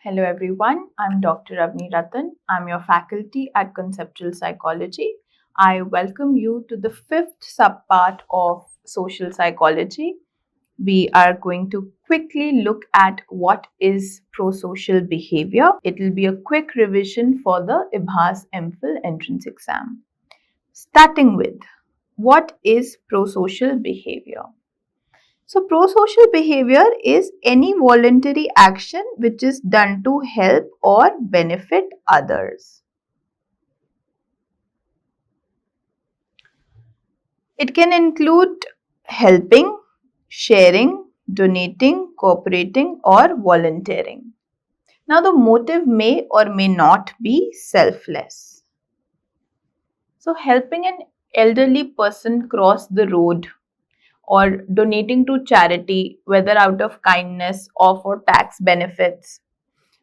Hello everyone, I'm Dr. Avani Ratan. I'm your faculty at Conceptual Psychology. I welcome you to the fifth subpart of social psychology. We are going to quickly look at what is prosocial behavior. It will be a quick revision for the IHBAS M.Phil entrance exam. Starting with, what is prosocial behavior? So, prosocial behavior is any voluntary action which is done to help or benefit others. It can include helping, sharing, donating, cooperating, or volunteering. Now, the motive may or may not be selfless. So, helping an elderly person cross the road or donating to charity, whether out of kindness or for tax benefits,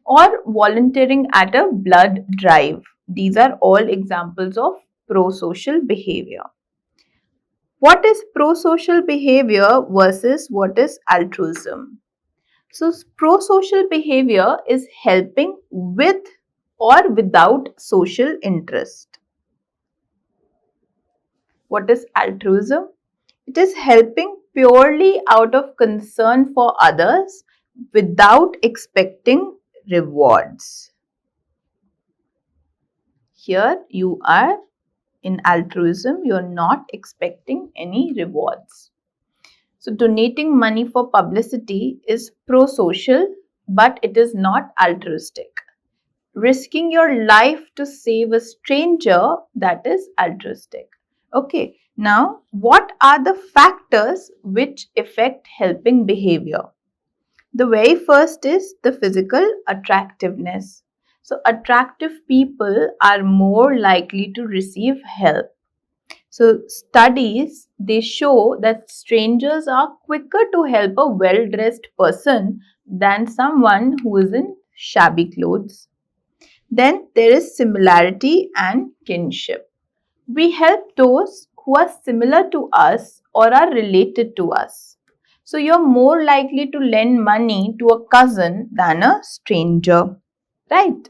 or volunteering at a blood drive. These are all examples of prosocial behavior. What is prosocial behavior versus what is altruism? So, prosocial behavior is helping with or without social interest. What is altruism? It is helping purely out of concern for others without expecting rewards. Here you are in altruism, you are not expecting any rewards. So donating money for publicity is pro-social, but it is not altruistic. Risking your life to save a stranger, that is altruistic. Okay, now what are the factors which affect helping behavior? The very first is the physical attractiveness. So, attractive people are more likely to receive help. So, studies they show that strangers are quicker to help a well-dressed person than someone who is in shabby clothes. Then there is similarity and kinship. We help those who are similar to us or are related to us. So you're more likely to lend money to a cousin than a stranger, right?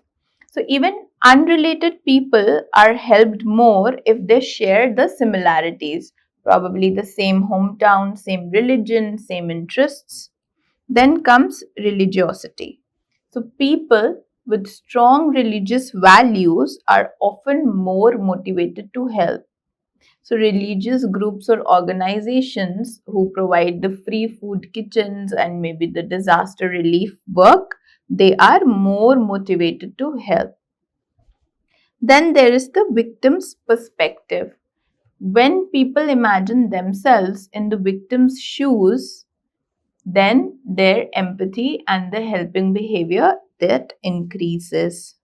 So even unrelated people are helped more if they share the similarities, probably the same hometown, same religion, same interests. Then comes religiosity. So people with strong religious values are often more motivated to help. So, religious groups or organizations who provide the free food kitchens and maybe the disaster relief work, they are more motivated to help. Then there is the victim's perspective. When people imagine themselves in the victim's shoes, then their empathy and the helping behavior that increases.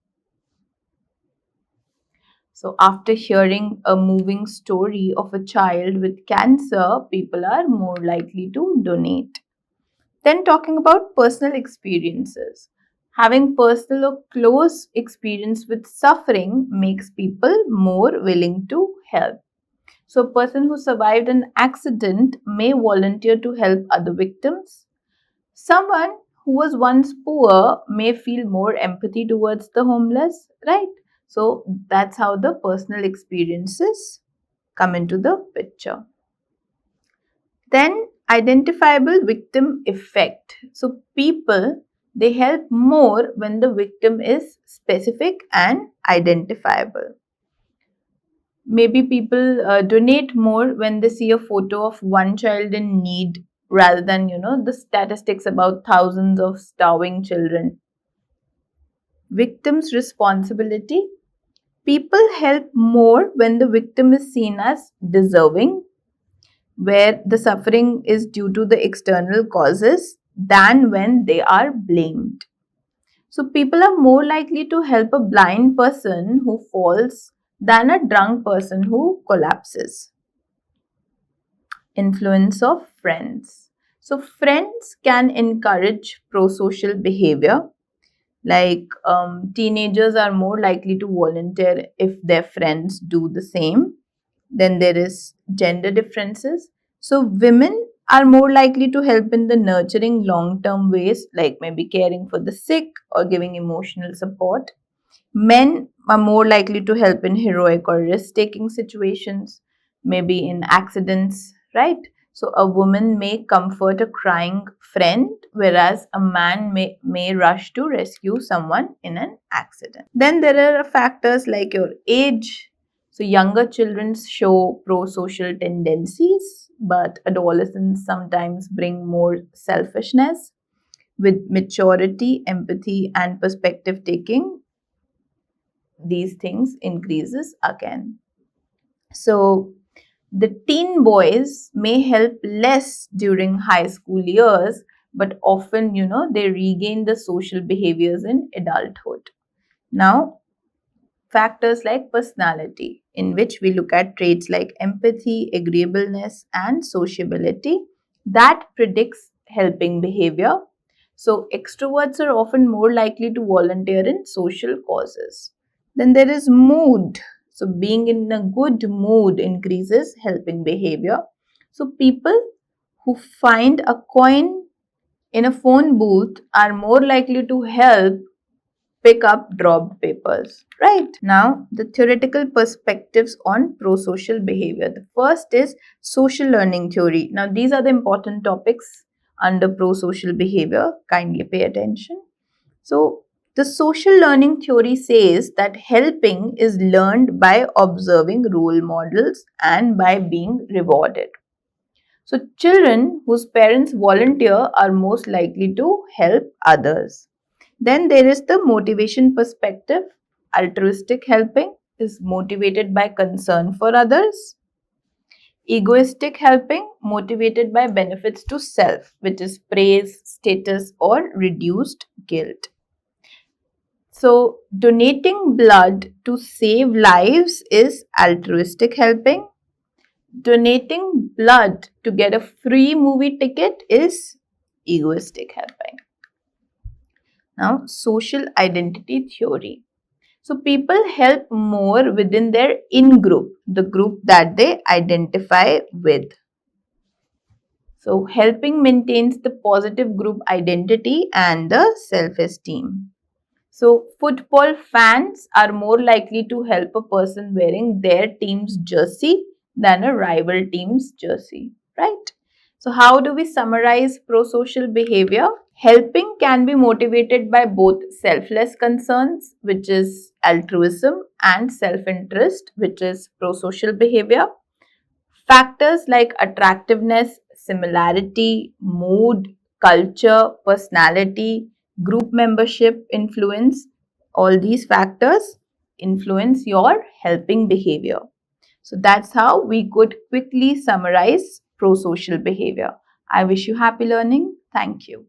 So, after hearing a moving story of a child with cancer, people are more likely to donate. Then, talking about personal experiences. Having personal or close experience with suffering makes people more willing to help. So, a person who survived an accident may volunteer to help other victims. Someone who was once poor may feel more empathy towards the homeless, right? So that's how the personal experiences come into the picture. Then identifiable victim effect. So people they help more when the victim is specific and identifiable. Maybe people donate more when they see a photo of one child in need rather than the statistics about thousands of starving children. Victim's responsibility. People help more when the victim is seen as deserving, where the suffering is due to the external causes, than when they are blamed. So, people are more likely to help a blind person who falls than a drunk person who collapses. Influence of friends. So, friends can encourage prosocial behavior. Like teenagers are more likely to volunteer if their friends do the same. Then there is gender differences. So women are more likely to help in the nurturing long-term ways, like maybe caring for the sick or giving emotional support. Men are more likely to help in heroic or risk-taking situations, maybe in accidents, right? So a woman may comfort a crying friend, whereas a man may rush to rescue someone in an accident. Then there are factors like your age. So younger children show pro-social tendencies, but adolescents sometimes bring more selfishness. With maturity, empathy, and perspective taking, these things increases again. So the teen boys may help less during high school years, but often, they regain the social behaviors in adulthood. Now, factors like personality, in which we look at traits like empathy, agreeableness, and sociability, that predicts helping behavior. So, extroverts are often more likely to volunteer in social causes. Then there is mood. So, being in a good mood increases helping behavior. So, people who find a coin in a phone booth are more likely to help pick up dropped papers. Right. Now, the theoretical perspectives on prosocial behavior. The first is social learning theory. Now, these are the important topics under prosocial behavior. Kindly pay attention. So, the social learning theory says that helping is learned by observing role models and by being rewarded. So, children whose parents volunteer are most likely to help others. Then there is the motivation perspective. Altruistic helping is motivated by concern for others. Egoistic helping motivated by benefits to self, which is praise, status, or reduced guilt. So, donating blood to save lives is altruistic helping. Donating blood to get a free movie ticket is egoistic helping. Now, social identity theory. So, people help more within their in group, the group that they identify with. So, helping maintains the positive group identity and the self esteem. So, football fans are more likely to help a person wearing their team's jersey than a rival team's jersey, right? So, how do we summarize prosocial behavior? Helping can be motivated by both selfless concerns, which is altruism, and self interest, which is prosocial behavior. Factors like attractiveness, similarity, mood, culture, personality, group membership influence, all these factors influence your helping behavior. So that's how we could quickly summarize prosocial behavior. I wish you happy learning. Thank you.